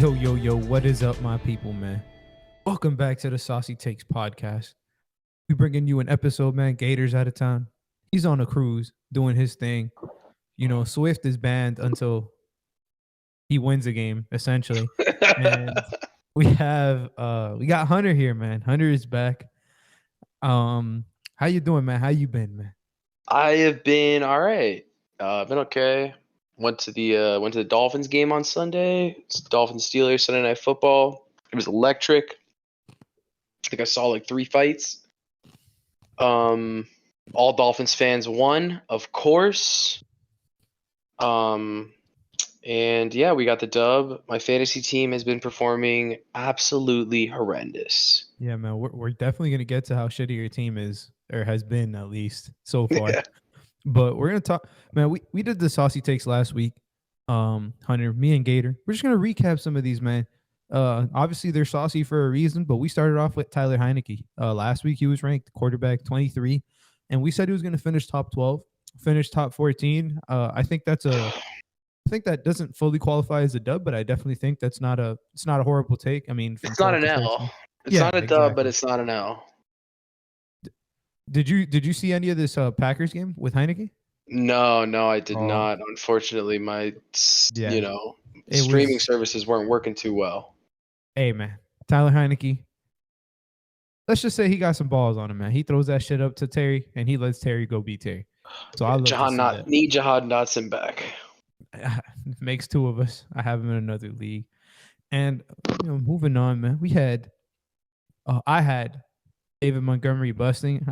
Yo, what is up, my people, man? Welcome back to the SaucyTakez podcast. We bringing you an episode, man. Gators out of town. He's on a cruise doing his thing. You know, Swift is banned until he wins a game, essentially. And we got Hunter here, man. Hunter is back. How you doing, man? How you been, man? I have been all right. Been okay. Went to the Dolphins game on Sunday. It's Dolphins Steelers Sunday Night Football. It was electric. I think I saw like 3 fights. All Dolphins fans won, of course. And yeah, we got the dub. My fantasy team has been performing absolutely horrendous. Yeah, man. We're definitely gonna get to how shitty your team is, or has been at least so far. Yeah. But we're gonna talk, man. We did the saucy takes last week. Hunter, me and Gator. We're just gonna recap some of these, man. Obviously they're saucy for a reason, but we started off with Tyler Heineke. Last week he was ranked quarterback 23, and we said he was gonna finish top 12, finish top 14. I think that doesn't fully qualify as a dub, but I definitely think it's not a horrible take. I mean, It's not an L. It's not a dub, but it's not an L. Did you see any of this Packers game with Heineke? No, I did not. Unfortunately, my streaming services weren't working too well. Hey, man, Tyler Heineke. Let's just say he got some balls on him, man. He throws that shit up to Terry, and he lets Terry go beat Terry. So I need Jahad Dotson back. Makes 2 of us. I have him in another league. And moving on, man. I had David Montgomery busting.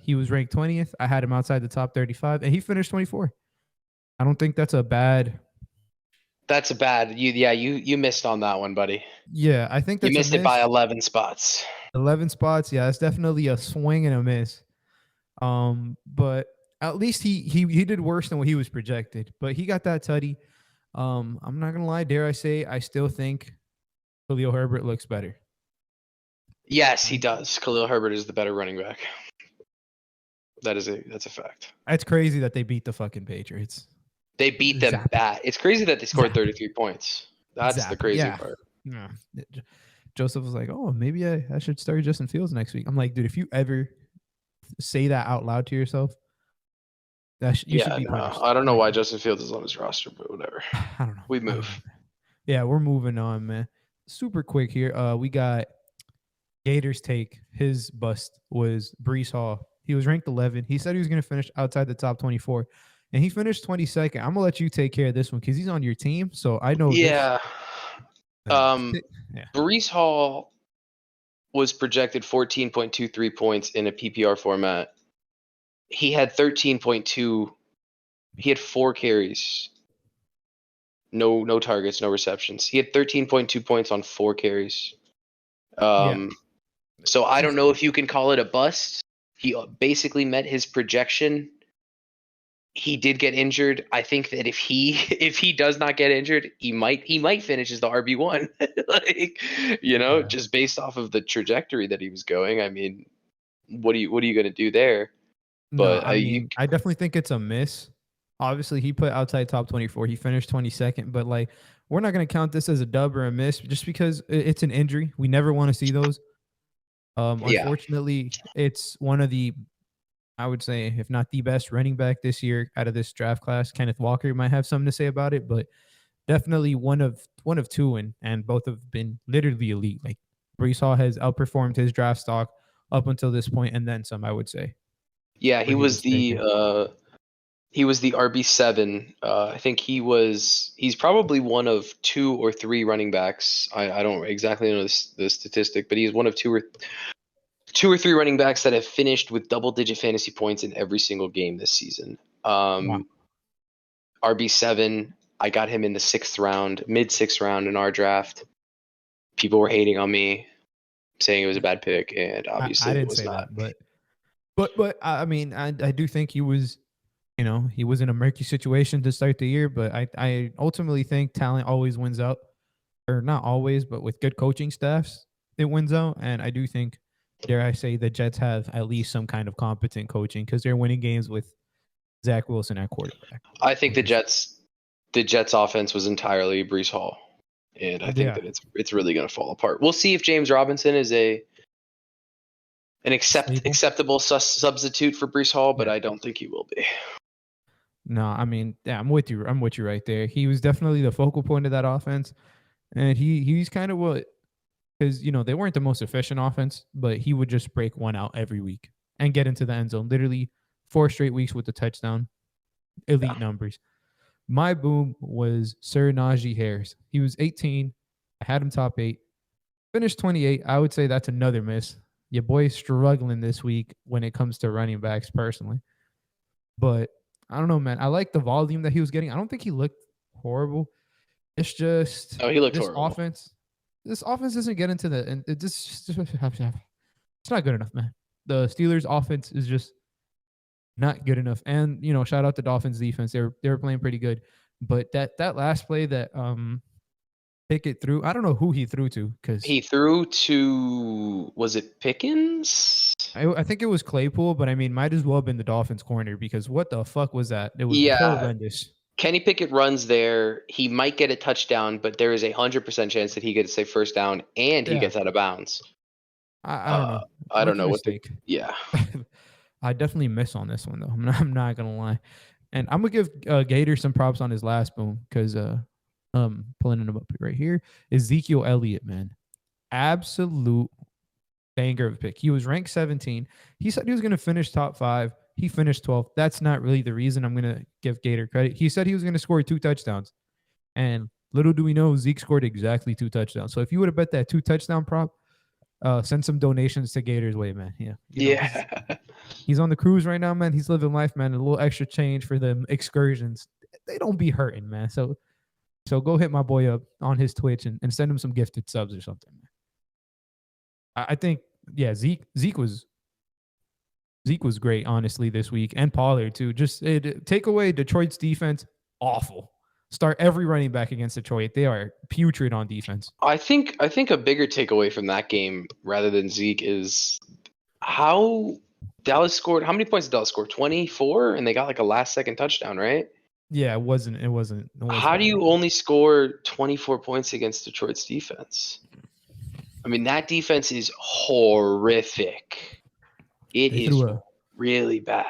He was ranked 20th. I had him outside the top 35, and he finished 24. I don't think that's a bad. That's a bad. You missed on that one, buddy. Yeah, I think that's you missed it by 11 spots. 11 spots. Yeah, it's definitely a swing and a miss. But at least he did worse than what he was projected. But he got that tutty. I'm not gonna lie. Dare I say, I still think Khalil Herbert looks better. Yes, he does. Khalil Herbert is the better running back. That's a fact. It's crazy that they beat the fucking Patriots. They beat them bad. It's crazy that they scored 33 points. That's the crazy part. Yeah. Joseph was like, "Oh, maybe I should start Justin Fields next week." I'm like, dude, if you ever say that out loud to yourself, you should be punished. I don't know why Justin Fields is on his roster, but whatever. I don't know. We move. Yeah, we're moving on, man. Super quick here. We got Gator's take. His bust was Breece Hall. He was ranked 11. He said he was going to finish outside the top 24, and he finished 22nd. I'm gonna let you take care of this one because he's on your team, so I know. Yeah. Breece Hall was projected 14.23 points in a PPR format. He had 13.2. He had 4 carries. No targets, no receptions. He had 13.2 points on 4 carries. So I don't know if you can call it a bust. He basically met his projection. He did get injured. I think that if he does not get injured, he might finish as the RB1. Just based off of the trajectory that he was going. I mean, what are you going to do there? But I definitely think it's a miss. Obviously, he put outside top 24. He finished 22nd, but we're not going to count this as a dub or a miss just because it's an injury. We never want to see those. Unfortunately, it's one of the, I would say, if not the best running back this year out of this draft class. Kenneth Walker might have something to say about it, but definitely one of 2, and both have been literally elite. Like Breece Hall has outperformed his draft stock up until this point, and then some, I would say. Yeah, he was the RB7. I think he's probably one of 2 or 3 running backs. I don't exactly know the statistic, but he's one of 2 or 3 running backs that have finished with double-digit fantasy points in every single game this season. Wow. RB7, I got him in the 6th round, mid-6th round in our draft. People were hating on me, saying it was a bad pick, and obviously I didn't it was say not. That, but I mean, I do think he was, he was in a murky situation to start the year, but I ultimately think talent always wins out, or not always, but with good coaching staffs, it wins out. And I do think, dare I say, the Jets have at least some kind of competent coaching because they're winning games with Zach Wilson at quarterback. I think the Jets offense was entirely Breece Hall. and I think Yeah. that it's really going to fall apart. We'll see if James Robinson is an Stable. acceptable substitute for Brees Hall, but Yeah. I don't think he will be. No, I mean, yeah, I'm with you. I'm with you right there. He was definitely the focal point of that offense, and he's kind of what, because they weren't the most efficient offense, but he would just break one out every week and get into the end zone. Literally 4 straight weeks with the touchdown, elite Yeah. numbers. My boom was Sir Najee Harris. He was 18. I had him top 8. Finished 28. I would say that's another miss. Your boy's struggling this week when it comes to running backs personally. But I don't know, man. I like the volume that he was getting. I don't think he looked horrible. It's just Oh, he looked this horrible. offense. This offense doesn't get into the and it just it's not good enough, man. The Steelers offense is just not good enough. And shout out to Dolphins defense. They were playing pretty good. But that last play that Pickett threw, I don't know who he threw to because He threw to, was it Pickens? I think it was Claypool, but I mean, might as well have been the Dolphins corner because what the fuck was that? It was Yeah, horrendous. Kenny Pickett runs there. He might get a touchdown, but there is 100% chance that he gets a first down and he Yeah, gets out of bounds. I don't know. I don't Rookie know what the. mistake. Yeah. I definitely miss on this one though. I'm not gonna lie, and I'm gonna give Gator some props on his last boom because pulling him up right here, Ezekiel Elliott, man, absolute banger of a pick. He was ranked 17. He said he was gonna finish top 5. He finished 12th. That's not really the reason I'm gonna give Gator credit. He said he was gonna score 2 touchdowns, and little do we know Zeke scored exactly 2 touchdowns. So if you would have bet that 2 touchdown prop, send some donations to Gator's way, man. Yeah, Yeah. he's on the cruise right now, man. He's living life, man. A little extra change for them excursions. They don't be hurting, man. So go hit my boy up on his Twitch and send him some gifted subs or something. I think, yeah, Zeke was great, honestly, this week, and Pollard too. Just take away Detroit's defense, awful. Start every running back against Detroit. They are putrid on defense. I think a bigger takeaway from that game rather than Zeke is how Dallas scored. How many points did Dallas score? 24, and they got like a last second touchdown, right? Yeah, it wasn't. How do you only score 24 points against Detroit's defense? I mean, that defense is horrific. It They is threw a really bad.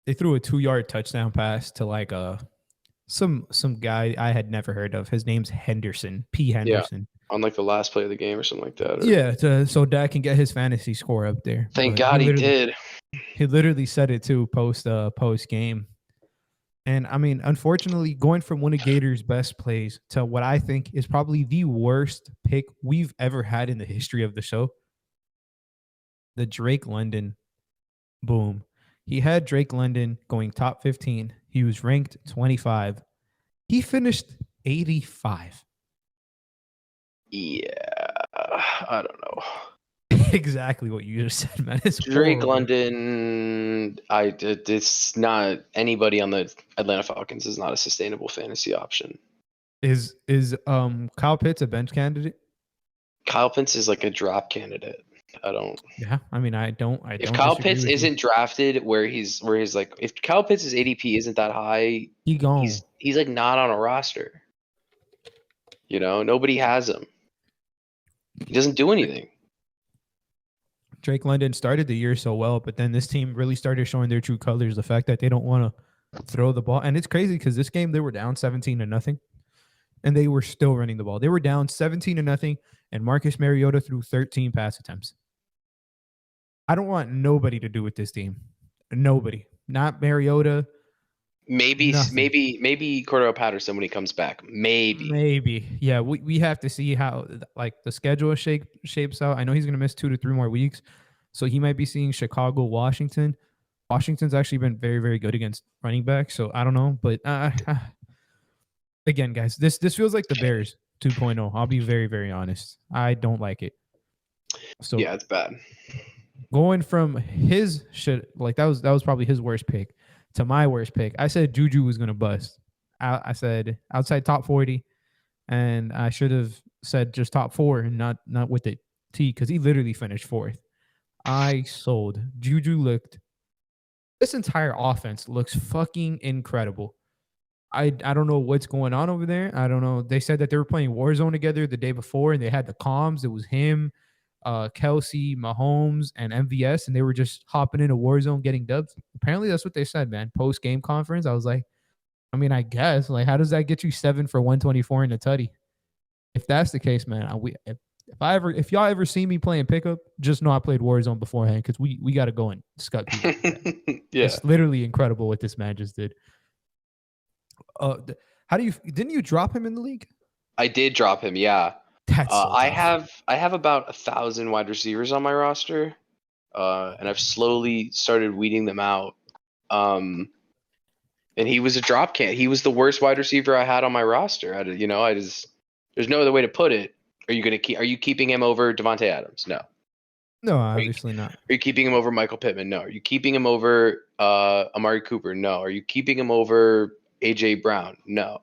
they threw a 2-yard touchdown pass to like some guy I had never heard of. His name's Henderson, P. Henderson. On like the last play of the game or something like that. Yeah, so Dak can get his fantasy score up there. Thank But God he did. He literally said it too post game. And I mean, unfortunately, going from one of Gator's best plays to what I think is probably the worst pick we've ever had in the history of the show, the Drake London boom. He had Drake London going top 15. He was ranked 25. He finished 85. Yeah, I don't know. Exactly what you just said, man. It's Drake horrible. London, it's not anybody on the Atlanta Falcons is not a sustainable fantasy option. Is Kyle Pitts a bench candidate? Kyle Pitts is like a drop candidate. I don't. Yeah, I mean, I don't. If Kyle disagree Pitts with you. isn't drafted where he's like, if Kyle Pitts' ADP isn't that high, He gone. he's like not on a roster. Nobody has him. He doesn't do anything. Drake London started the year so well, but then this team really started showing their true colors. The fact that they don't want to throw the ball, and it's crazy because this game they were down 17-0, and they were still running the ball. They were down 17-0, and Marcus Mariota threw 13 pass attempts. I don't want nobody to do with this team. Nobody, not Mariota. Maybe Nothing. maybe Cordell Patterson when he comes back. Maybe. Yeah. We have to see how like the schedule shapes out. I know he's going to miss 2 to 3 more weeks, so he might be seeing Chicago, Washington. Washington's actually been very, very good against running backs, so I don't know. But again, guys, this feels like the Bears 2.0. I'll be very, very honest. I don't like it. So yeah, it's bad. Going from his shit, like that was probably his worst pick, to my worst pick. I said Juju was gonna bust. I said outside top 40, and I should have said just top 4 and not with the T because he literally finished 4th. I sold. Juju looked. This entire offense looks fucking incredible. I don't know what's going on over there. I don't know. They said that they were playing Warzone together the day before, and they had the comms. It was him, Kelsey, Mahomes, and MVS, and they were just hopping into Warzone getting dubs. Apparently, that's what they said, man. Post game conference, I was like, I mean, I guess, like, how does that get you 7 for 124 in a tutty? If that's the case, man, if y'all ever see me playing pickup, just know I played Warzone beforehand because we got to go and scut people. Yeah, It's literally incredible what this man just did. How do you? Didn't you drop him in the league? I did drop him. Yeah, That's so tough. I have about 1,000 wide receivers on my roster, and I've slowly started weeding them out. And he was a drop can. He was the worst wide receiver I had on my roster. I just there's no other way to put it. Are you keeping him over Devontae Adams? No. No, Are you, obviously not. are you keeping him over Michael Pittman? No. Are you keeping him over Amari Cooper? No. Are you keeping him over AJ Brown? No.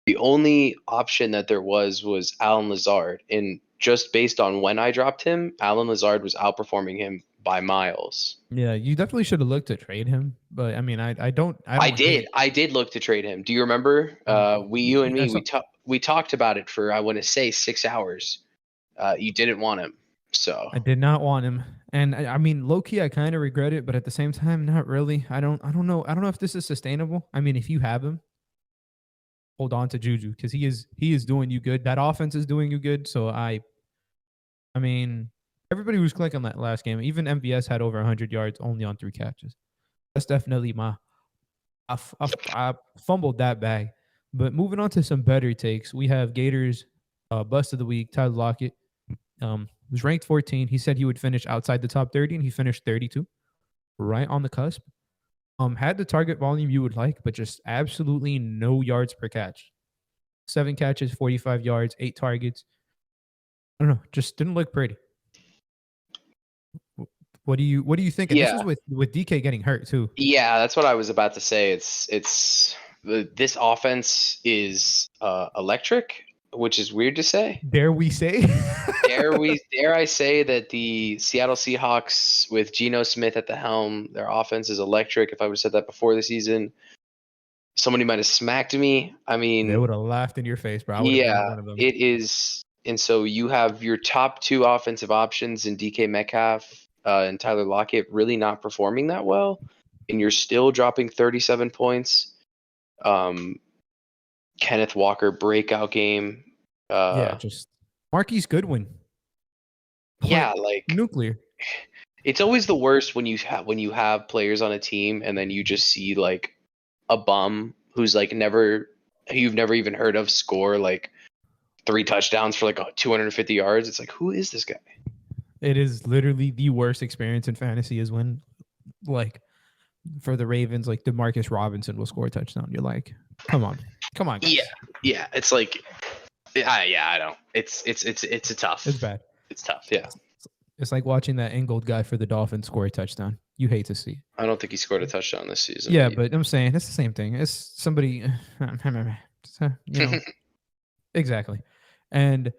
The only option that there was Alan Lazard, and just based on when I dropped him, Alan Lazard was outperforming him by miles. Yeah, you definitely should have looked to trade him, but I mean, I don't hate. I did look to trade him. Do you remember? You and me, we talked about it for, I want to say, 6 hours. You didn't want him, so I did not want him, and I mean, low key, I kind of regret it, but at the same time, not really. I don't know if this is sustainable. I mean, if you have him, hold on to Juju because he is doing you good. That offense is doing you good. So I mean, everybody was clicking that last game. Even MVS had over 100 yards only on 3 catches. That's definitely I fumbled that bag. But moving on to some better takes, we have Gators bust of the week, Tyler Lockett. Was ranked 14. He said he would finish outside the top 30, and he finished 32, right on the cusp. Had the target volume you would like, but just absolutely no yards per catch. 7 catches, 45 yards, 8 targets. I don't know, just didn't look pretty. What do you think? And this is yeah, with DK getting hurt too. yeah. That's what I was about to say. This offense is electric, which is weird to say. Dare we say? Dare I say that the Seattle Seahawks with Geno Smith at the helm, their offense is electric. If I would have said that before the season, somebody might have smacked me. I They mean, would have laughed in your face, bro. I would have been yeah, one of them. it is. And so you have your top two offensive options in DK Metcalf and Tyler Lockett really not performing that well, and you're still dropping 37 points. Kenneth Walker breakout game. Yeah, just Marquise Goodwin. Yeah, like Nuclear. it's always the worst when you have players on a team and then you just see like a bum who's like you've never even heard of score like 3 touchdowns for like 250 yards. It's like, who is this guy? It is literally the worst experience in fantasy is when, like, for the Ravens, like Demarcus Robinson will score a touchdown. You're like, come on, guys. Yeah. It's like, I don't. It's a tough. It's bad. It's tough. Yeah. It's like watching that Ingold guy for the Dolphins score a touchdown. You hate to see. I don't think he scored a touchdown this season. Yeah, but I'm saying it's the same thing. It's somebody, exactly. And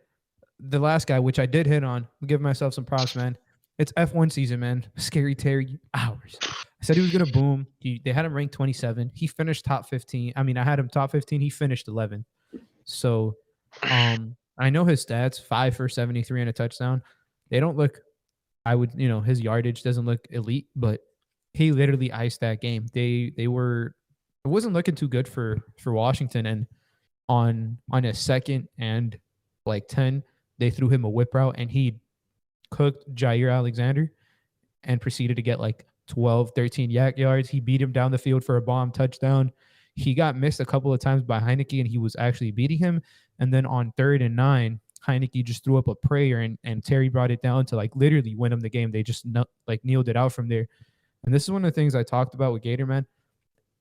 the last guy, which I did hit on, I'll give myself some props, man. It's F1 season, man. Scary Terry hours. I said he was gonna boom. They had him ranked 27. He finished top 15. I mean, I had him top 15. He finished 11. So, I know his stats: 5 for 73 and a touchdown. They don't look. His yardage doesn't look elite, but he literally iced that game. They were. It wasn't looking too good for Washington, and on a second and like 10, they threw him a whip route, and he cooked Jair Alexander and proceeded to get like 12, 13 yak yards. He beat him down the field for a bomb touchdown. He got missed a couple of times by Heineke, and he was actually beating him. And then on 3rd and 9, Heineke just threw up a prayer, and Terry brought it down to like literally win him the game. They just kneeled it out from there. And this is one of the things I talked about with Gator, man.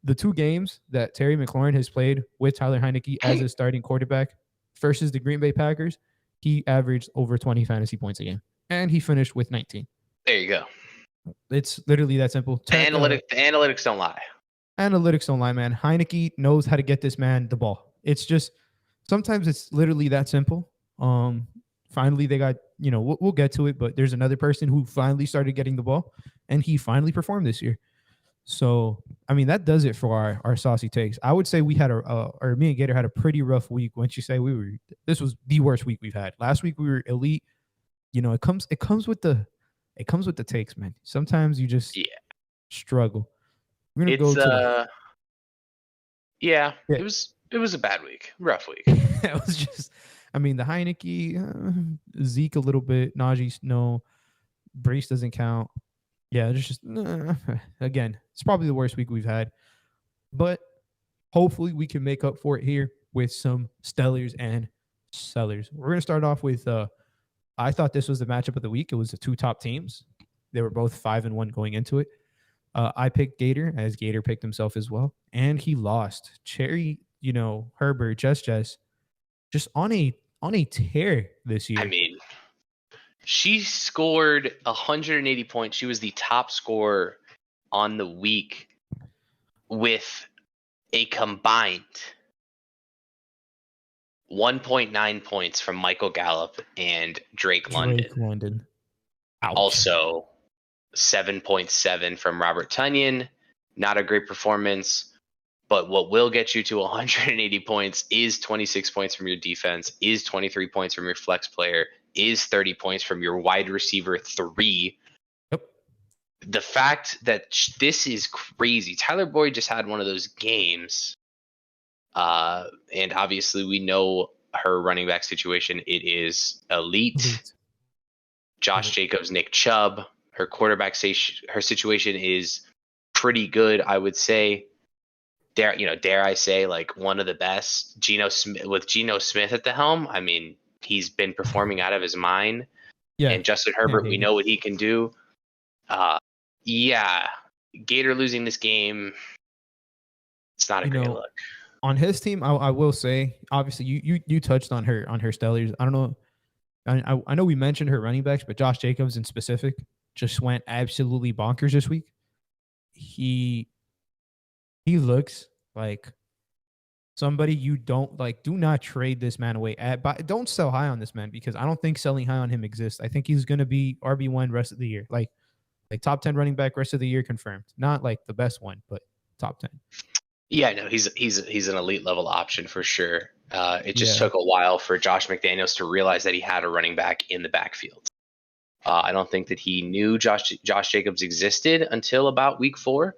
The 2 games that Terry McLaurin has played with Tyler Heineke as his starting quarterback versus the Green Bay Packers, he averaged over 20 fantasy points a game, and he finished with 19. There you go. It's literally that simple. The analytics don't lie. Analytics don't lie, man. Heineke knows how to get this man the ball. It's just sometimes it's literally that simple. Finally, they got, we'll get to it, but there's another person who finally started getting the ball, and he finally performed this year. So, I mean, that does it for our saucy takes. I would say we had or me and Gator had a pretty rough week. Once you say this was the worst week we've had. Last week we were elite. You know, it comes with the takes, man. Sometimes you just Yeah. struggle. We're gonna It's go to the yeah, yeah. it was a bad week, rough week. It was just, I mean, the Heineke, Zeke a little bit, Najee, no, Brace doesn't count. Yeah, it's just again, it's probably the worst week we've had, but hopefully we can make up for it here with some stellars and sellers. We're gonna start off with. I thought this was the matchup of the week. It was the two top teams. They were both 5-1 going into it. I picked Gator as Gator picked himself as well, and he lost. Cherry, Herbert, just on a tear this I year. mean, she scored 180 points. She was the top scorer on the week with a combined 1.9 points from Michael Gallup and Drake London. Drake London. Ouch. Also, 7.7 from Robert Tunyon. Not a great performance, but what will get you to 180 points is 26 points from your defense, is 23 points from your flex player, is 30 points from your wide receiver 3. Yep. The fact that this is crazy. Tyler Boyd just had one of those games. And obviously we know her running back situation. It is elite. Josh Jacobs, Nick Chubb. Her quarterback her situation is pretty good, I would say. Dare I say, like one of the best. Geno Smith at the helm. I mean, he's been performing out of his mind. Yeah. And Justin Herbert, we know what he can do. Yeah, Gator losing this game. It's not a great look. On his team, I will say, obviously, you touched on her stellars. I don't know. I know we mentioned her running backs, but Josh Jacobs in specific just went absolutely bonkers this week. He looks like somebody you don't like. Do not trade this man away. But don't sell high on this man, because I don't think selling high on him exists. I think he's going to be RB1 rest of the year, like top 10 running back rest of the year confirmed. Not like the best one, but top 10. Yeah, no, he's an elite level option for sure. It just took a while for Josh McDaniels to realize that he had a running back in the backfield. I don't think that he knew Josh Jacobs existed until about week 4.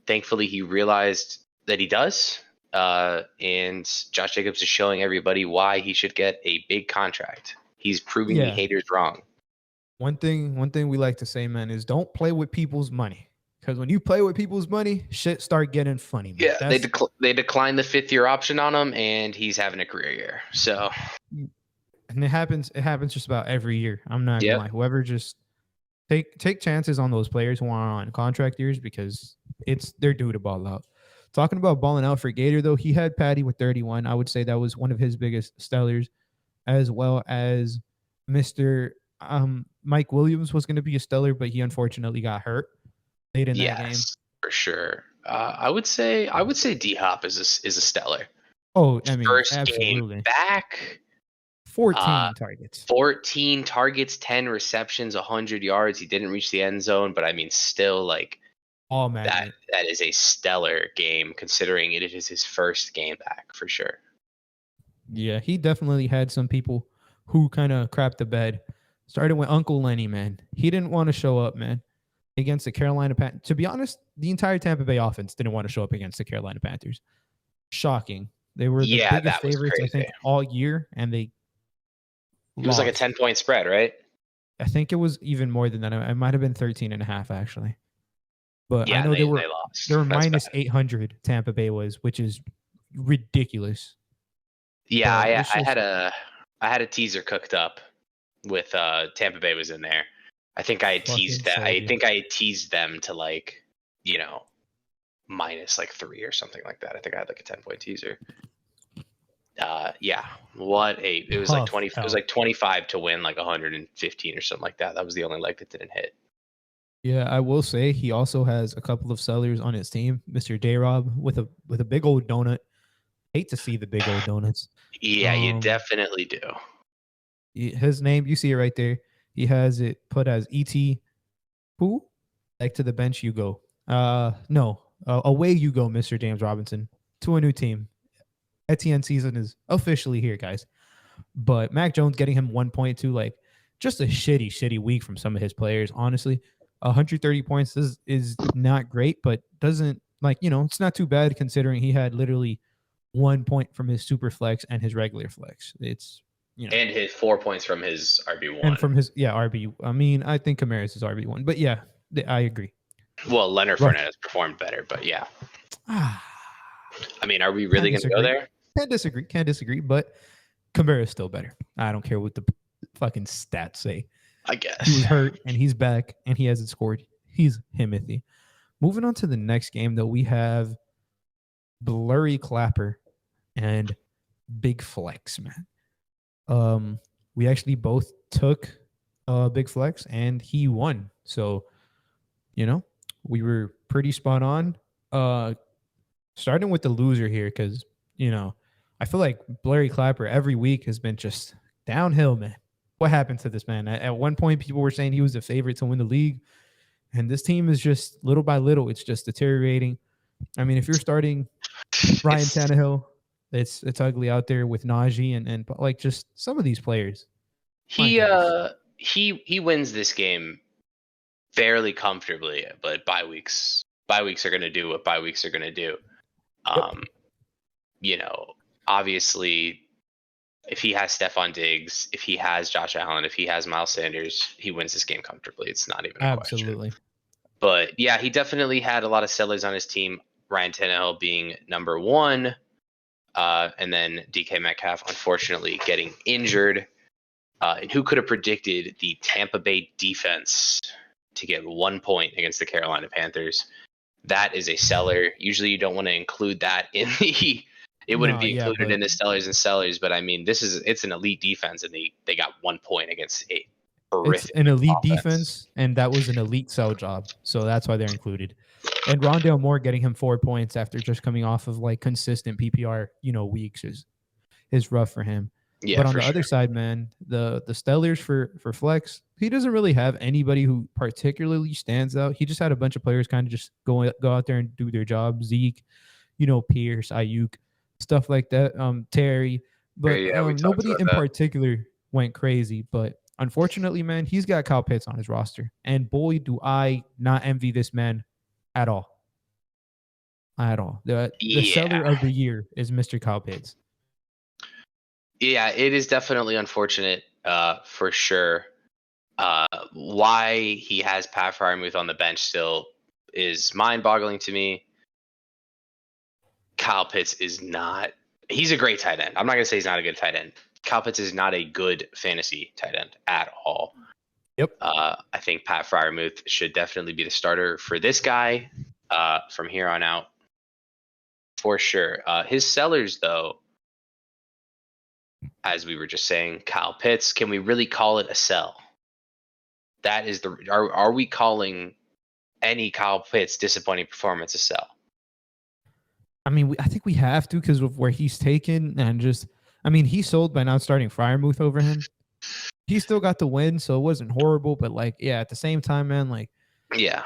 Thankfully, he realized that he does. And Josh Jacobs is showing everybody why he should get a big contract. He's proving the haters wrong. One thing we like to say, man, is don't play with people's money. Because when you play with people's money, shit start getting funny, man. Yeah, they declined the 5th-year option on him, and he's having a career year. So, and it happens just about every year. I'm not gonna lie. Whoever just take chances on those players who are on contract years, because they're due to ball out. Talking about balling out for Gator, though, he had Patty with 31. I would say that was one of his biggest stellars, as well as Mr. Mike Williams was going to be a stellar, but he unfortunately got hurt late in that game. For sure. I would say D Hop is a stellar. Oh, I mean, first absolutely. game back. 14 targets. 14 targets, 10 receptions, 100 yards. He didn't reach the end zone, but I mean, still, like, that is a stellar game considering it is his first game back for sure. Yeah, he definitely had some people who kind of crapped the bed. Started with Uncle Lenny, man. He didn't want to show up, man, against the Carolina Panthers. To be honest, the entire Tampa Bay offense didn't want to show up against the Carolina Panthers. Shocking. They were the biggest favorites, I think, all year, and they It was like a 10-point spread, right? I think it was even more than that. It might have been 13.5, actually. But yeah, I know they lost. They were minus 800. Tampa Bay was, which is ridiculous. Yeah, I had a teaser cooked up with Tampa Bay was in there. I think I had teased that. I think I teased them to minus like 3 or something like that. I think I had like a 10-point teaser. Yeah, it was like 20. It was like 25 to win like 115 or something like that. That was the only leg that didn't hit. Yeah, I will say he also has a couple of sellers on his team. Mr. J-Rob with a big old donut. Hate to see the big old donuts. Yeah, you definitely do. His name, you see it right there. He has it put as ET. Who? Back to the bench you go. No. Away you go, Mr. James Robinson, to a new team. Etienne season is officially here, guys. But Mac Jones getting him 1.2, like just a shitty week from some of his players. Honestly, 130 points is not great, but doesn't like it's not too bad considering he had literally 1 point from his super flex and his regular flex. It's and his 4 points from his RB1. and from his RB. I mean, I think Kamara's his RB1, but yeah, I agree. Well, Leonard Rough. Fournette has performed better, but yeah. I mean, are we really going to go there? Can't disagree, but Kamara is still better. I don't care what the fucking stats say. I guess. He was hurt and he's back and he hasn't scored. He's Himothy. Moving on to the next game, though, we have Blurry Clapper and Big Flex, man. We actually both took Big Flex and he won. So, we were pretty spot on. Starting with the loser here, because, I feel like Blurry Clapper every week has been just downhill, man. What happened to this man? At one point, people were saying he was the favorite to win the league. And this team is just little by little, it's just deteriorating. I mean, if you're starting Ryan Tannehill, it's ugly out there with Najee and like just some of these players. He wins this game fairly comfortably, but bye weeks are going to do what bye weeks are going to do. Obviously, if he has Stephon Diggs, if he has Josh Allen, if he has Miles Sanders, he wins this game comfortably. It's not even a question. But yeah, he definitely had a lot of sellers on his team. Ryan Tannehill being number one, and then DK Metcalf unfortunately getting injured. And who could have predicted the Tampa Bay defense to get 1 point against the Carolina Panthers? That is a seller. Usually you don't want to include that in the it wouldn't be included in the sellers and sellers, but I mean it's an elite defense and they got 1 point against a horrific. It's an elite defense, and that was an elite sell job. So that's why they're included. And Rondale Moore getting him 4 points after just coming off of like consistent PPR, weeks is rough for him. Yeah, but on the other side, man, the Stellars for Flex, he doesn't really have anybody who particularly stands out. He just had a bunch of players kind of just go out there and do their job. Zeke, Pierce, Ayuk, stuff like that. Terry, but nobody in particular went crazy. But unfortunately, man, he's got Kyle Pitts on his roster, and boy, do I not envy this man at all. At all. The seller of the year is Mr. Kyle Pitts. Yeah, it is definitely unfortunate, for sure. Why he has Pat Fryermuth on the bench still is mind-boggling to me. Kyle Pitts is not – he's a great tight end. I'm not going to say he's not a good tight end. Kyle Pitts is not a good fantasy tight end at all. Yep. I think Pat Fryermuth should definitely be the starter for this guy from here on out, for sure. His sellers, though, as we were just saying, Kyle Pitts, can we really call it a sell? That is are we calling any Kyle Pitts disappointing performance a sell? I mean, I think we have to because of where he's taken and just, I mean, he sold by not starting Fryermuth over him. He still got the win, so it wasn't horrible, but like, yeah, at the same time, man, like, yeah.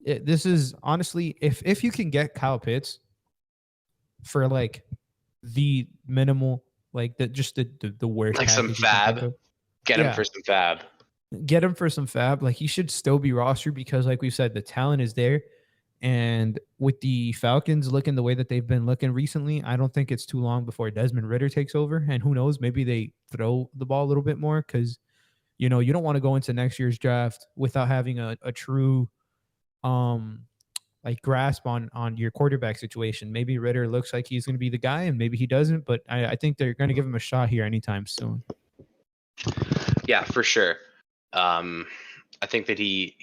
This is honestly, if you can get Kyle Pitts for like the minimal, like the worst, like some fab, get him for some fab. Get him for some fab. Like he should still be rostered because, like we said, the talent is there. And with the Falcons looking the way that they've been looking recently, I don't think it's too long before Desmond Ridder takes over. And who knows, maybe they throw the ball a little bit more because, you don't want to go into next year's draft without having a true like grasp on your quarterback situation. Maybe Ridder looks like he's going to be the guy and maybe he doesn't, but I think they're going to give him a shot here anytime soon. Yeah, for sure. I think that he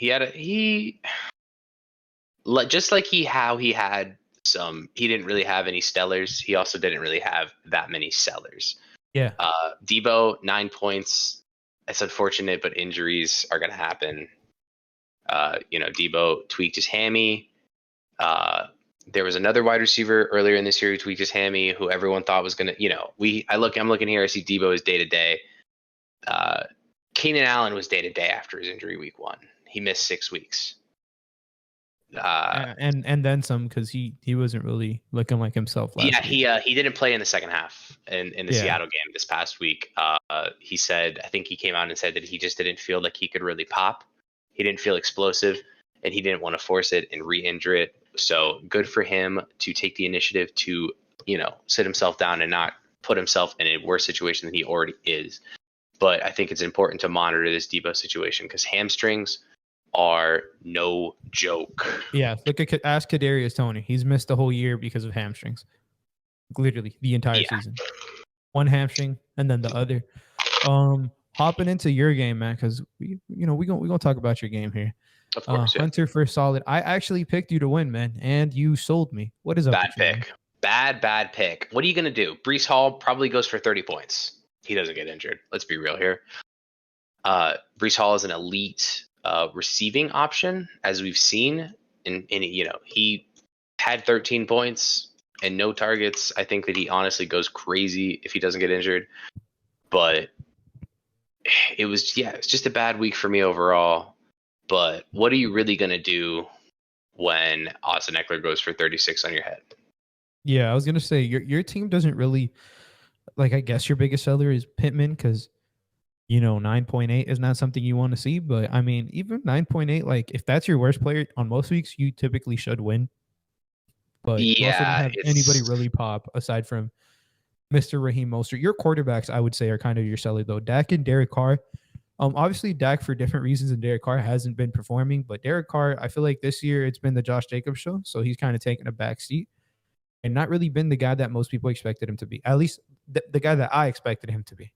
just like he had some, he didn't really have any stellars. He also didn't really have that many sellers. Yeah. Debo, 9 points. It's unfortunate, but injuries are going to happen. Debo tweaked his hammy. There was another wide receiver earlier in this year who tweaked his hammy, who everyone thought was going to, I'm looking here, I see Debo is day to day. Keenan Allen was day to day after his injury week 1. He missed 6 weeks. And then some, because he wasn't really looking like himself last week. He didn't play in the second half in the Seattle game this past week. He said, I think he came out and said that he just didn't feel like he could really pop. He didn't feel explosive, and he didn't want to force it and re-injure it. So good for him to take the initiative to, sit himself down and not put himself in a worse situation than he already is. But I think it's important to monitor this Debo situation, because hamstrings are no joke. Yeah, ask Kadarius Toney. He's missed the whole year because of hamstrings. Literally the entire season. One hamstring and then the other. Hopping into your game, man, because we're gonna talk about your game here. Of course, Hunter for solid. I actually picked you to win, man, and you sold me. What is up? Bad pick. Bad pick. What are you gonna do? Breece Hall probably goes for 30 points. He doesn't get injured. Let's be real here. Breece Hall is an elite receiving option, as we've seen. And he had 13 points and no targets. I think that he honestly goes crazy if he doesn't get injured. But it's just a bad week for me overall. But what are you really gonna do when Austin Eckler goes for 36 on your head? Yeah, I was gonna say your team doesn't really, like, I guess your biggest seller is Pittman, because 9.8 is not something you want to see. But I mean, even 9.8, like, if that's your worst player on most weeks, you typically should win. But you also don't have anybody really pop aside from Mr. Raheem Mostert. Your quarterbacks, I would say, are kind of your seller though. Dak and Derek Carr. Obviously Dak for different reasons, and Derek Carr hasn't been performing. But Derek Carr, I feel like this year it's been the Josh Jacobs show, so he's kind of taken a back seat and not really been the guy that most people expected him to be. At least the guy that I expected him to be.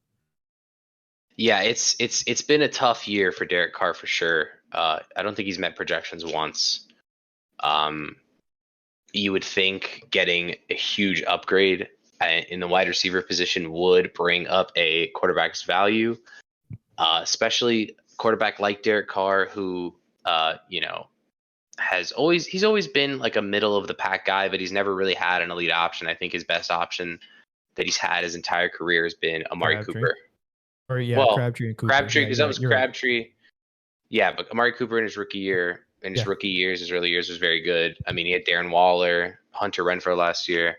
Yeah, it's been a tough year for Derek Carr for sure. I don't think he's met projections once. You would think getting a huge upgrade in the wide receiver position would bring up a quarterback's value, especially quarterback like Derek Carr, who he's always been like a middle of the pack guy, but he's never really had an elite option. I think his best option that he's had his entire career has been Amari Cooper. Crabtree and Cooper. Crabtree, because that was Crabtree. Right. Yeah, but Amari Cooper in his rookie year, his early years was very good. I mean, he had Darren Waller, Hunter Renfrow last year.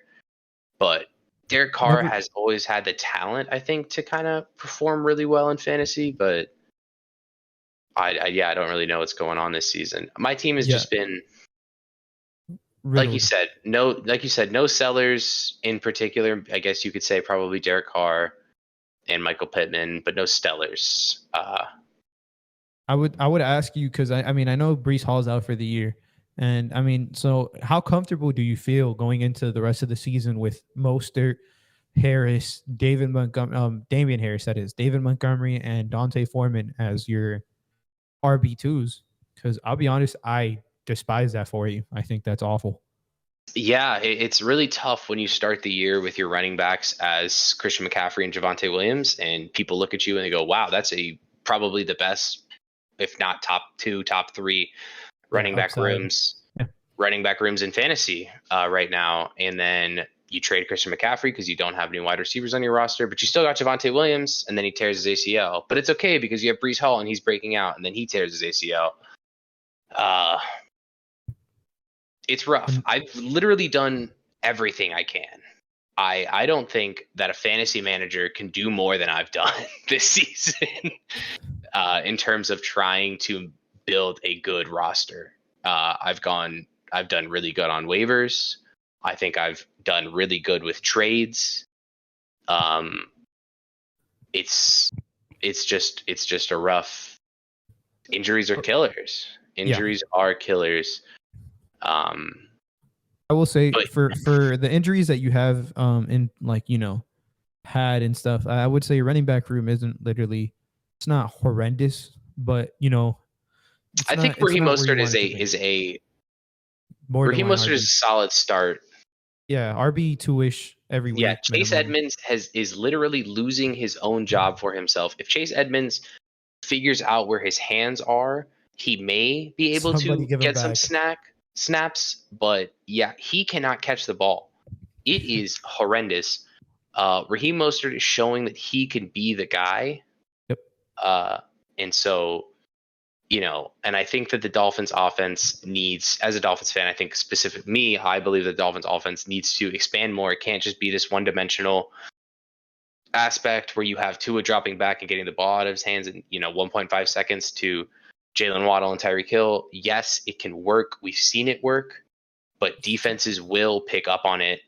But Derek Carr has always had the talent, I think, to kind of perform really well in fantasy. But I don't really know what's going on this season. My team has just been, like you said, no sellers in particular. I guess you could say probably Derek Carr and Michael Pittman, but no stellars. I would ask you, because I mean, I know Breece Hall's out for the year, and I mean, so how comfortable do you feel going into the rest of the season with Mostert, Harris, Damian Harris, that is, David Montgomery, and Dante Foreman as your RB2s? Because I'll be honest, I despise that for you. I think that's awful. Yeah, it's really tough when you start the year with your running backs as Christian McCaffrey and Javonte Williams, and people look at you and they go, wow, that's probably the best, if not top 2, top 3 running back rooms in fantasy right now. And then you trade Christian McCaffrey because you don't have any wide receivers on your roster, but you still got Javonte Williams, and then he tears his ACL. But it's okay because you have Breece Hall and he's breaking out, and then he tears his ACL. It's rough. I've literally done everything I can. I don't think that a fantasy manager can do more than I've done this season in terms of trying to build a good roster. I've done really good on waivers. I think I've done really good with trades. It's just a rough. Injuries are killers. Are killers. I will say for the injuries that you have had and stuff, I would say your running back room isn't literally, it's not horrendous, but I think Raheem Mostert is a solid start. Yeah, RB2-ish every week. Yeah, Chase Edmonds is literally losing his own job for himself. If Chase Edmonds figures out where his hands are, he may be able to get some snaps, but yeah, he cannot catch the ball. It is horrendous. Raheem Mostert is showing that he can be the guy. Yep. And so and I think that the Dolphins offense needs, as a Dolphins fan, I think I believe the Dolphins offense needs to expand more. It can't just be this one-dimensional aspect where you have Tua dropping back and getting the ball out of his hands in 1.5 seconds to Jalen Waddle and Tyreek Hill. Yes, it can work. We've seen it work, but defenses will pick up on it.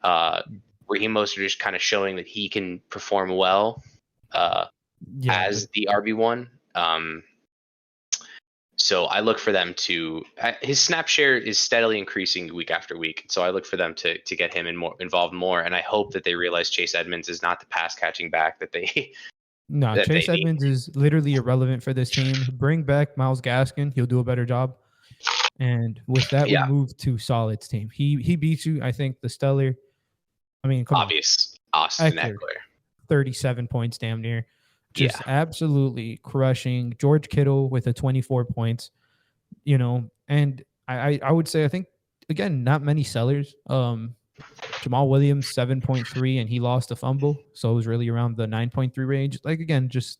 Raheem Mostert is kind of showing that he can perform well as the RB1. So I look for them to his snap share is steadily increasing week after week. So I look for them to get him involved more. And I hope that they realize Chase Edmonds is not the pass catching back that they. No, Chase Edmonds is literally irrelevant for this team. Bring back Myles Gaskin. He'll do a better job. And with that, we move to Solid's team. He beats you. I think the stellar. I mean, come obvious on. Austin Eckler. 37 points, damn near. Just absolutely crushing. George Kittle with a 24 points, and I would say, I think, again, not many sellers. Jamal Williams, 7.3, and he lost a fumble. So it was really around the 9.3 range. Like, again, just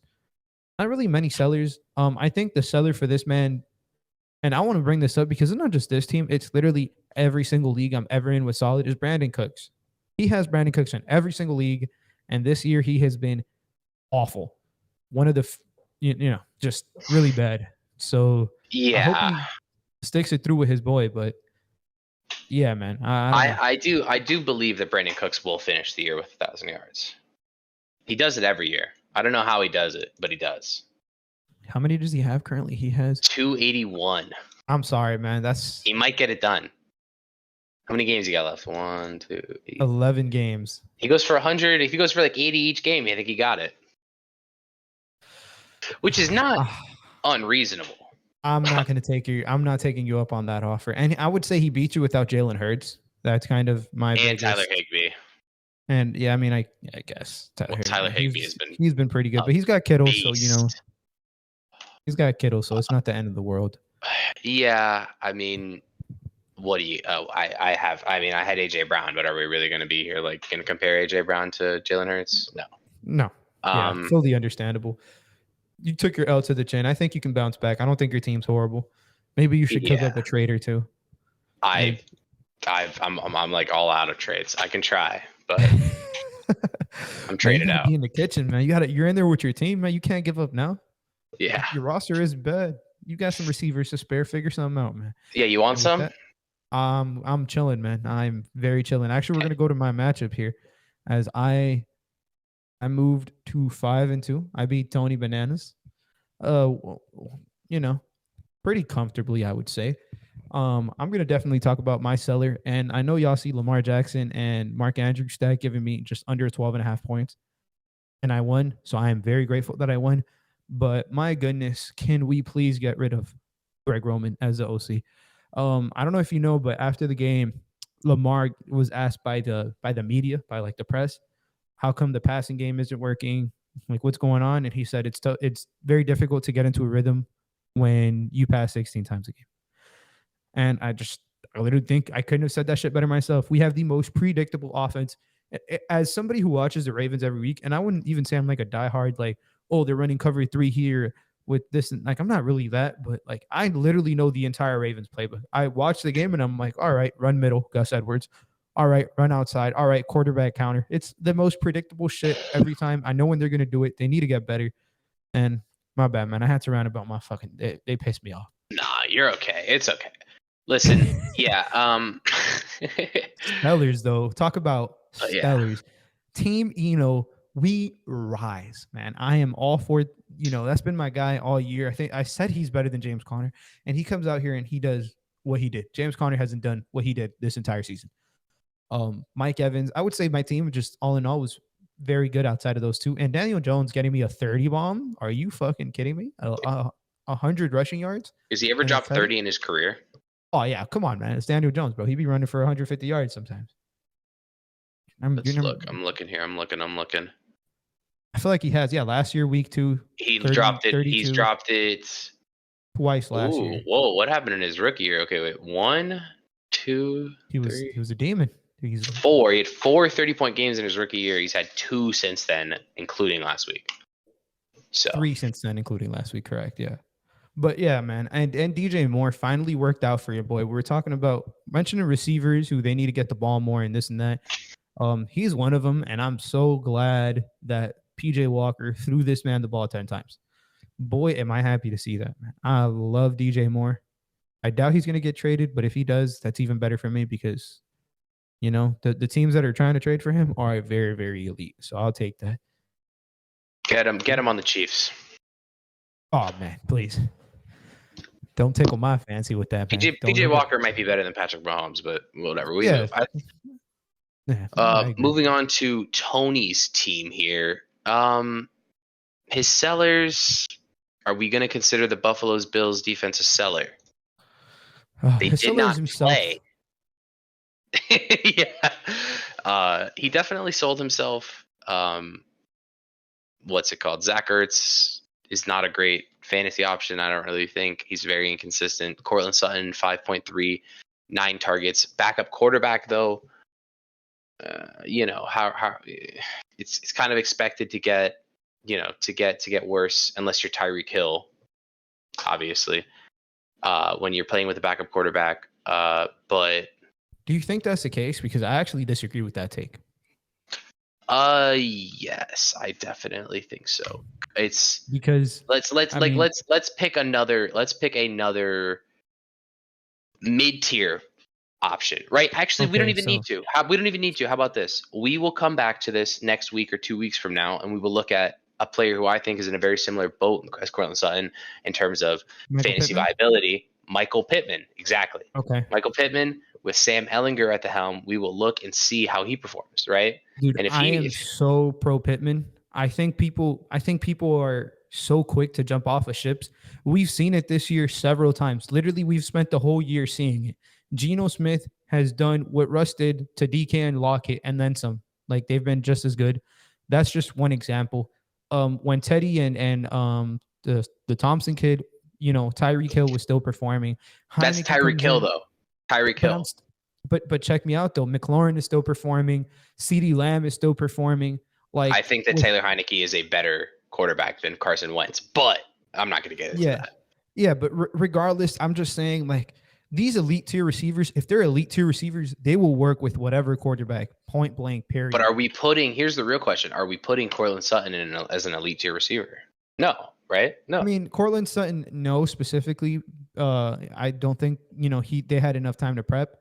not really many sellers. I think the seller for this man, and I want to bring this up because it's not just this team. It's literally every single league I'm ever in with Solid is Brandon Cooks. He has Brandon Cooks in every single league. And this year he has been awful. One of the, just really bad. So I hope he sticks it through with his boy. But yeah, man, I do believe that Brandon Cooks will finish the year with 1,000 yards. He does it every year. I don't know how he does it, but he does. How many does he have currently? He has 281. I'm sorry, man. He might get it done. How many games he got left? 1, 2, 8. 11 games. He goes for 100. If he goes for like 80 each game, I think he got it. Which is not unreasonable. I'm not taking you up on that offer. And I would say he beat you without Jalen Hurts. That's kind of my biggest. Tyler Higbee. And yeah, I mean, I guess Tyler Higbee he's been pretty good, but he's got Kittle, so he's got Kittle, so it's not the end of the world. Yeah, I mean, what do you? I had AJ Brown, but are we really going to be here going to compare AJ Brown to Jalen Hurts? No. Yeah, fully understandable. You took your L to the chin. I think you can bounce back. I don't think your team's horrible. Maybe you should cook up a trade or two. I'm like all out of trades. I can try, but I'm traded out. Be in the kitchen, man. You're in there with your team, man. You can't give up now. Yeah, your roster is bad. You got some receivers to spare. Figure something out, man. Yeah, you want some? I'm chilling, man. I'm very chilling. Actually, we're gonna go to my matchup here, as I moved to 5-2. I beat Tony Bananas. Pretty comfortably, I would say. I'm gonna definitely talk about my seller, and I know y'all see Lamar Jackson and Mark Andrews stack giving me just under 12.5 points, and I won. So I am very grateful that I won. But my goodness, can we please get rid of Greg Roman as the OC? I don't know if you know, but after the game, Lamar was asked by the media, by like the press, how come the passing game isn't working? Like, what's going on? And he said it's very difficult to get into a rhythm when you pass 16 times a game. And I literally think I couldn't have said that shit better myself. We have the most predictable offense. As somebody who watches the Ravens every week, and I wouldn't even say I'm like a diehard, like, oh, they're running cover 3 here with this. And like, I'm not really that, but like, I literally know the entire Ravens playbook. I watch the game and I'm like, all right, run middle, Gus Edwards. All right, run outside. All right, quarterback counter. It's the most predictable shit every time. I know when they're going to do it. They need to get better. And my bad, man. I had to rant about my fucking – they pissed me off. Nah, you're okay. It's okay. Listen, yeah. Stellars, though. Talk about Stellars. Yeah. Team Eno, we rise, man. I am all for – that's been my guy all year. I think I said he's better than James Conner. And he comes out here and he does what he did. James Conner hasn't done what he did this entire season. Mike Evans, I would say my team just all in all was very good outside of those two. And Daniel Jones getting me a 30 bomb. Are you fucking kidding me? 100 rushing yards. Has he ever dropped 30 in his career? Oh yeah, come on, man. It's Daniel Jones, bro. He'd be running for 150 yards sometimes. Let's look. I'm looking here. I'm looking. I feel like he has. Yeah, last year, week 2. He dropped it. 32. He's dropped it twice last year. Whoa, what happened in his rookie year? Okay, wait. 1, 2, he was a demon. 4. He had 4 30-point games in his rookie year. He's had 2 since then, including last week. So 3 since then, including last week. Correct. Yeah. But yeah, man, and DJ Moore finally worked out for your boy. We were talking about mentioning receivers who they need to get the ball more and this and that. He's one of them, and I'm so glad that PJ Walker threw this man the ball 10 times. Boy, am I happy to see that, man. I love DJ Moore. I doubt he's going to get traded, but if he does, that's even better for me because, you know, the teams that are trying to trade for him are very, very elite. So I'll take that. Get him on the Chiefs. Oh, man, please. Don't tickle my fancy with that, man. PJ Walker might be better than Patrick Mahomes, but whatever. Moving on to Tony's team here. His sellers, are we going to consider the Buffalo Bills defense a seller? They did not play. Yeah. He definitely sold himself. What's it called? Zach Ertz is not a great fantasy option. I don't really think. He's very inconsistent. Cortland Sutton, 5.3, 9 targets. Backup quarterback, though. You know, how it's kind of expected to get, you know, to get worse unless you're Tyreek Hill, obviously, when you're playing with a backup quarterback. But do you think that's the case? Because I actually disagree with that take. Yes, I definitely think so. It's because let's pick another mid-tier option, right? Actually, we don't even need to. We don't even need to. How about this? We will come back to this next week or 2 weeks from now, and we will look at a player who I think is in a very similar boat as Cortland Sutton in terms of fantasy viability. Michael Pittman, exactly. Okay. Michael Pittman with Sam Ehlinger at the helm. We will look and see how he performs, right? Dude, and I am so pro Pittman. I think people are so quick to jump off of ships. We've seen it this year several times. Literally, we've spent the whole year seeing it. Geno Smith has done what Russ did to DK and Lockett and then some. Like, they've been just as good. That's just one example. When Teddy and the Thompson kid, you know, Tyreek Hill was still performing. That's Tyreek Hill, though. Tyreek Hill. But check me out, though. McLaurin is still performing. CeeDee Lamb is still performing. Like, I think that Taylor Heineke is a better quarterback than Carson Wentz, but I'm not going to get into that. Yeah, but regardless, I'm just saying, like, these elite tier receivers, if they're elite tier receivers, they will work with whatever quarterback, point blank, period. But here's the real question. Are we putting Cortland Sutton as an elite tier receiver? No, right? No. I mean, Cortland Sutton, no, specifically. I don't think, you know, they had enough time to prep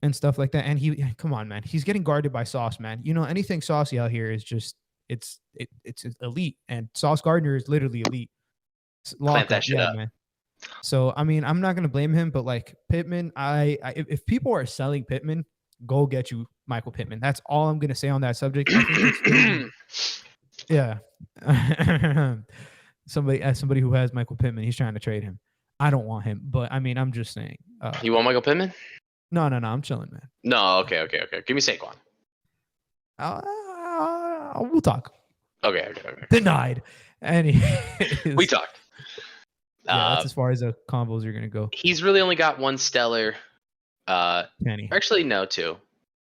and stuff like that. And come on, man, he's getting guarded by Sauce, man. You know, anything Saucy out here is just, it's elite. And Sauce Gardner is literally elite. Clamp that shit up. Man. So, I mean, I'm not going to blame him, but like Pittman, if people are selling Pittman, go get you Michael Pittman. That's all I'm going to say on that subject. I think yeah. Somebody who has Michael Pittman, he's trying to trade him. I don't want him, but I mean, I'm just saying. You want Michael Pittman? No, I'm chilling, man. No, okay. Give me Saquon. We'll talk. Okay. Denied. We talked. Yeah, that's as far as the combos are gonna go. He's really only got one stellar. Penny. Actually, no, two.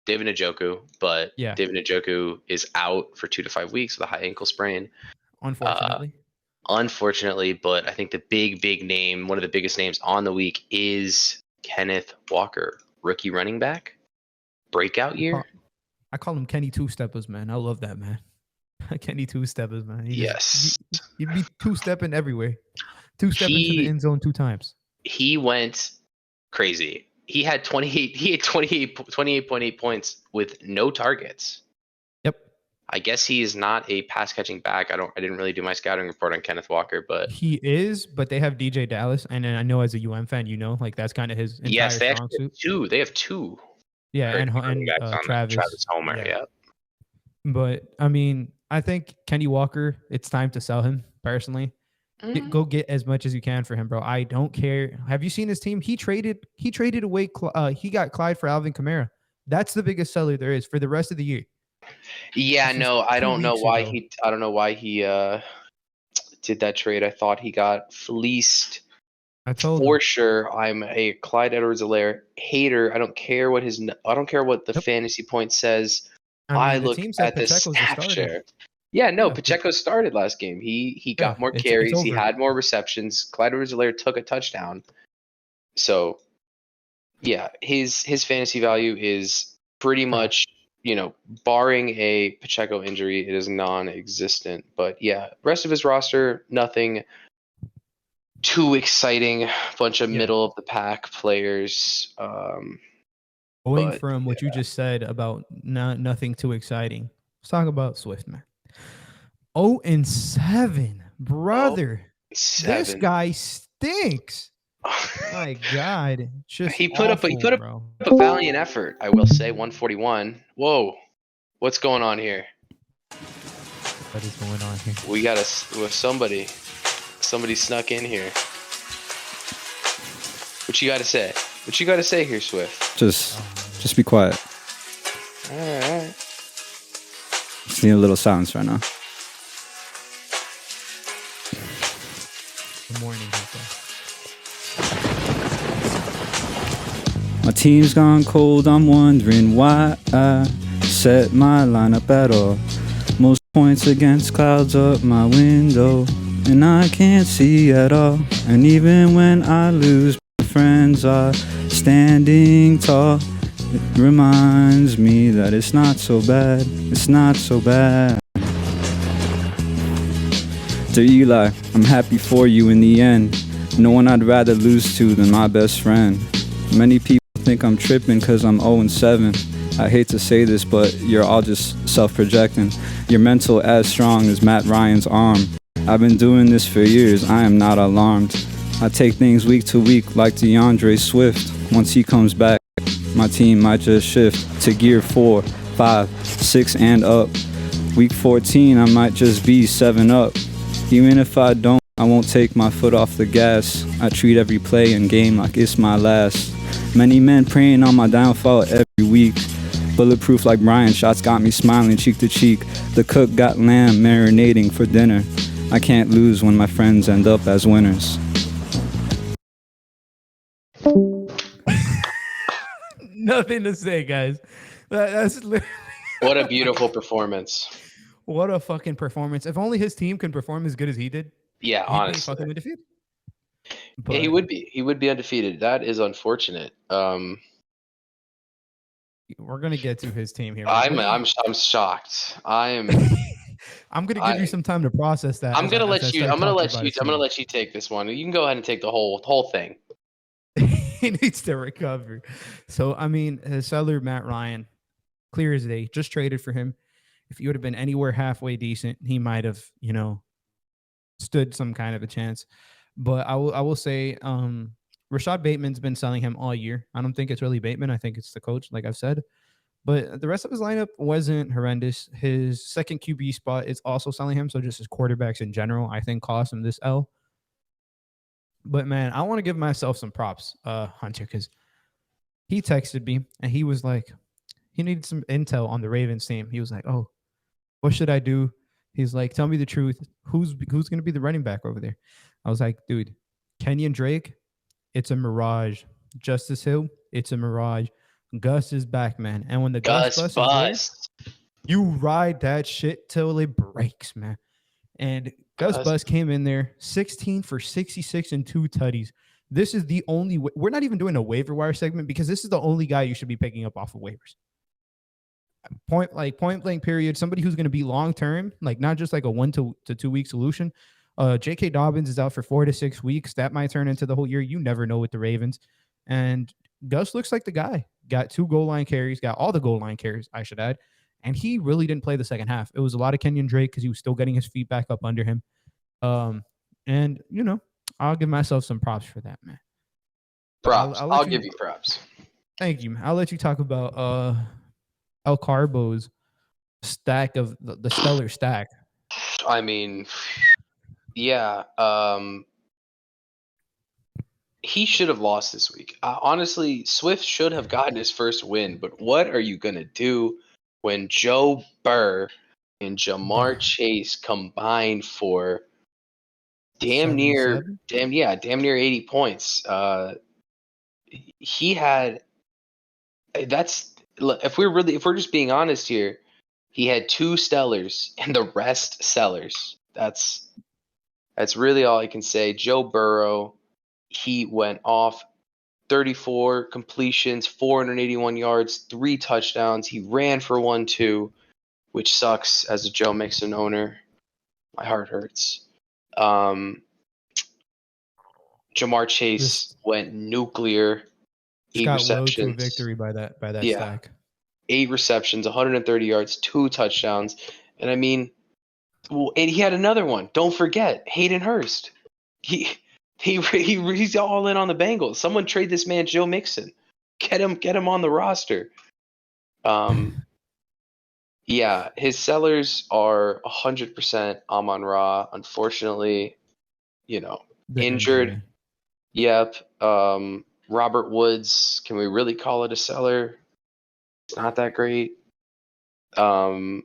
David Njoku, but yeah. David Njoku is out for 2 to 5 weeks with a high ankle sprain. Unfortunately, but I think the big name, one of the biggest names on the week, is Kenneth Walker, rookie running back, breakout year. I call him Kenny Two-Steppers, man. I love that, man. Kenny Two-Steppers, man. He'd be two-stepping everywhere. Two-stepping to the end zone 2 times. He went crazy. He had 28.8 points with no targets. Yep. I guess he is not a pass catching back. I didn't really do my scouting report on Kenneth Walker, but he is. But they have DJ Dallas, and I know as a UM fan, you know, like that's kind of his entire yes, they actually have two. They have 2. Yeah, and Travis Homer. Yeah. But I mean, I think Kenny Walker, it's time to sell him personally. Go get as much as you can for him, bro. I don't care. Have you seen his team? He traded away. He got Clyde for Alvin Kamara. That's the biggest seller there is for the rest of the year. Yeah, no, I don't know why he did that trade. I thought he got fleeced. I told for sure. I'm a Clyde Edwards-Helaire hater. I don't care what the fantasy point says. I look at the snap share. Yeah, no, Yeah, Pacheco started last game. He yeah, got more it's carries. He over. had more receptions. Clyde Edwards-Helaire took a touchdown. So yeah, his fantasy value is pretty much, barring a Pacheco injury, it is non-existent. But yeah, rest of his roster, nothing too exciting. Bunch of Yeah. middle of the pack players. Going But from what you just said about nothing too exciting, let's talk about Swift, man. 0-7, brother. This 7. guy stinks. My God, just he put up awful, bro. a valiant effort, I will say. 141. Whoa, what's going on here? What is going on here? We got somebody snuck in here. What you got to say? What you got to say here, Swift? Just be quiet. All right. Just need a little silence right now. Good morning, My team's gone cold, I'm wondering why I set my lineup at all. Most points against clouds up my window, and I can't see at all. And even when I lose, my friends are standing tall. It reminds me that it's not so bad, it's not so bad. To Eli, I'm happy for you in the end. No one I'd rather lose to than my best friend. Many people think I'm tripping cause I'm 0-7. I hate to say this, but you're all just self-projecting. Your mental as strong as Matt Ryan's arm. I've been doing this for years, I am not alarmed. I take things week to week like DeAndre Swift. Once he comes back, my team might just shift to gear 4, 5, 6 and up. Week 14, I might just be 7 up. Even if I don't, I won't take my foot off the gas. I treat every play and game like it's my last. Many men praying on my downfall every week. Bulletproof like Brian, shots got me smiling cheek to cheek. The cook got lamb marinating for dinner. I can't lose when my friends end up as winners. Nothing to say, guys. That's literally What a beautiful performance. what a fucking performance. If only his team can perform as good as he did. Yeah, He'd be honestly. fucking undefeated. Yeah, he would be. He would be undefeated. That is unfortunate. We're gonna get to his team here. I'm shocked. I'm gonna give you some time to process that. I'm gonna let you take this one. You can go ahead and take the whole thing. He needs to recover. So I mean, his seller Matt Ryan, clear as day, just traded for him. If he would have been anywhere halfway decent, he might have, stood some kind of a chance. But I will say, Rashad Bateman's been selling him all year. I don't think it's really Bateman. I think it's the coach, like I've said. But the rest of his lineup wasn't horrendous. His second QB spot is also selling him. So just his quarterbacks in general, I think, cost him this L. But man, I want to give myself some props, Hunter, because he texted me and he was like, he needed some intel on the Ravens team. He was like, "Oh, what should I do?" He's like, "Tell me the truth. Who's going to be the running back over there?" I was like, "Dude, Kenyon Drake, it's a mirage. Justice Hill, it's a mirage. Gus is back, man. And when the Gus bus is there, you ride that shit till it breaks, man." And Gus Bus came in there 16 for 66 and 2 tutties. This is the only way. We're not even doing a waiver wire segment because this is the only guy you should be picking up off of waivers. Point blank period. Somebody who's going to be long term, like not just like a 1 to 2 week solution. J.K. Dobbins is out for 4 to 6 weeks. That might turn into the whole year. You never know with the Ravens. And Gus looks like the guy. Got 2 goal line carries. Got all the goal line carries, I should add. And he really didn't play the second half. It was a lot of Kenyon Drake because he was still getting his feet back up under him. And I'll give myself some props for that, man. Props. I'll give you props. Thank you. I'll let you talk about El Carbo's stack of the stellar stack. I mean, yeah. He should have lost this week. Honestly, Swift should have gotten his first win. But what are you gonna do when Joe Burr and Jamar Chase combined for damn near 80 points? He had if we're just being honest here, He had 2 stellars and the rest sellers. That's really all I can say. Joe Burrow, he went off. 34 completions, 481 yards, 3 touchdowns. He ran for 1 too, which sucks as a Joe Mixon owner. My heart hurts. Jamar Chase went nuclear. 8 got receptions. Low to a victory by that stack. 8 receptions, 130 yards, 2 touchdowns. And I mean, and he had another one. Don't forget, Hayden Hurst. He's all in on the Bengals. Someone trade this man Joe Mixon. Get him on the roster. Yeah, his sellers are 100% Amon-Ra. Unfortunately, injured. Injury. Yep. Robert Woods, can we really call it a seller? It's not that great. And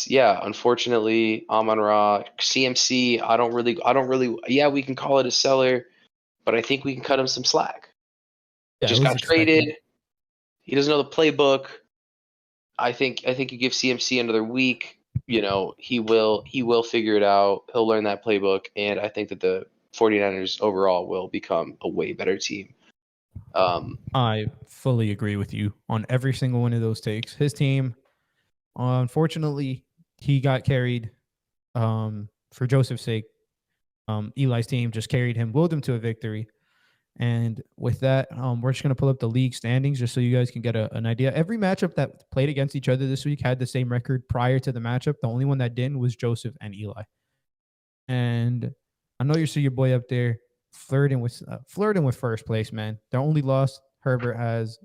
yeah, unfortunately, Amon-Ra, CMC, I don't really. Yeah, we can call it a seller, but I think we can cut him some slack. Yeah, Just got traded. He doesn't know the playbook. I think you give CMC another week. He will figure it out. He'll learn that playbook, and I think that the 49ers overall will become a way better team. I fully agree with you on every single one of those takes. His team, unfortunately, he got carried for Joseph's sake. Eli's team just carried him, willed him to a victory. And with that, we're just going to pull up the league standings just so you guys can get an idea. Every matchup that played against each other this week had the same record prior to the matchup. The only one that didn't was Joseph and Eli. And I know you see your boy up there flirting with first place, man. The only loss Herbert has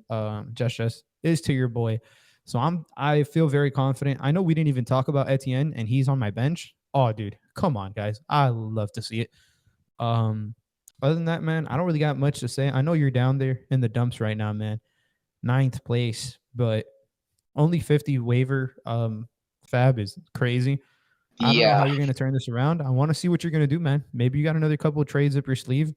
just is to your boy. So I feel very confident. I know we didn't even talk about Etienne, and he's on my bench. Oh, dude, come on, guys. I love to see it. Other than that, man, I don't really got much to say. I know you're down there in the dumps right now, man. 9th place, but only 50 waiver fab is crazy. I don't know how you're going to turn this around. I want to see what you're going to do, man. Maybe you got another couple of trades up your sleeve.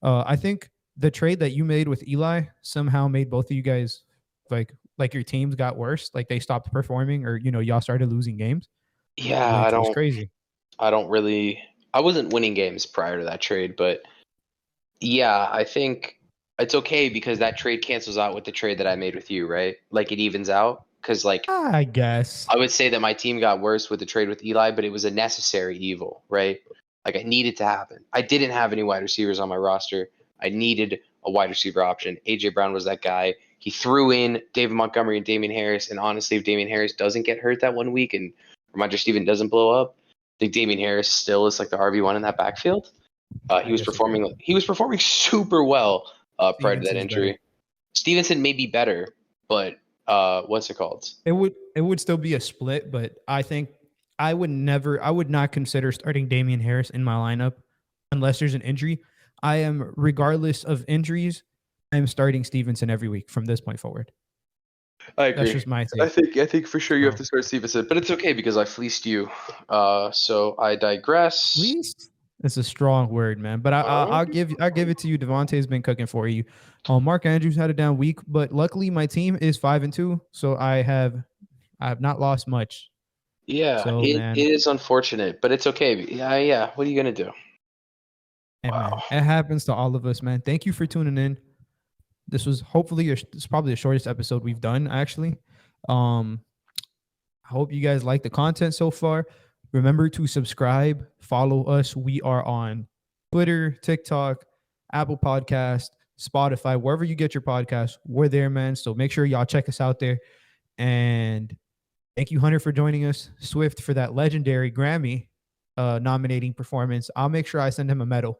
I think the trade that you made with Eli somehow made both of you guys like your teams got worse. Like they stopped performing, or y'all started losing games. Yeah, it was crazy. I wasn't winning games prior to that trade, but yeah, I think it's okay because that trade cancels out with the trade that I made with you, right? Like it evens out. Because, I guess I would say that my team got worse with the trade with Eli, but it was a necessary evil, right? Like, it needed to happen. I didn't have any wide receivers on my roster. I needed a wide receiver option. A.J. Brown was that guy. He threw in David Montgomery and Damian Harris, and honestly, if Damian Harris doesn't get hurt that 1 week and Ramondre Stevenson doesn't blow up, I think Damian Harris still is like the RB1 in that backfield. He was performing super well prior to that injury. Better. Stevenson may be better, but what's it called? It would still be a split, but I think I would not consider starting Damian Harris in my lineup unless there's an injury. I am, regardless of injuries, I'm starting Stevenson every week from this point forward. I agree. That's just my take. I think for sure you have to start Stevenson, but it's okay because I fleeced you. So I digress. Fleeced? It's a strong word, man. But I'll give it to you. Devontae's been cooking for you. Mark Andrews had a down week, but luckily my team is 5-2, so I have not lost much. Yeah, so, it is unfortunate, but it's okay. Yeah. What are you gonna do? And wow. Man, it happens to all of us, man. Thank you for tuning in. This was it's probably the shortest episode we've done, actually. I hope you guys like the content so far. Remember to subscribe, follow us. We are on Twitter, TikTok, Apple Podcast, Spotify, wherever you get your podcast. We're there, man. So make sure y'all check us out there. And thank you, Hunter, for joining us. Swift for that legendary Grammy nominating performance. I'll make sure I send him a medal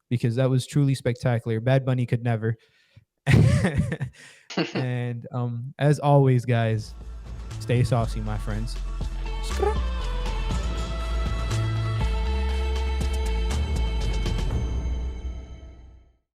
because that was truly spectacular. Bad Bunny could never. And as always, guys, stay saucy, my friends.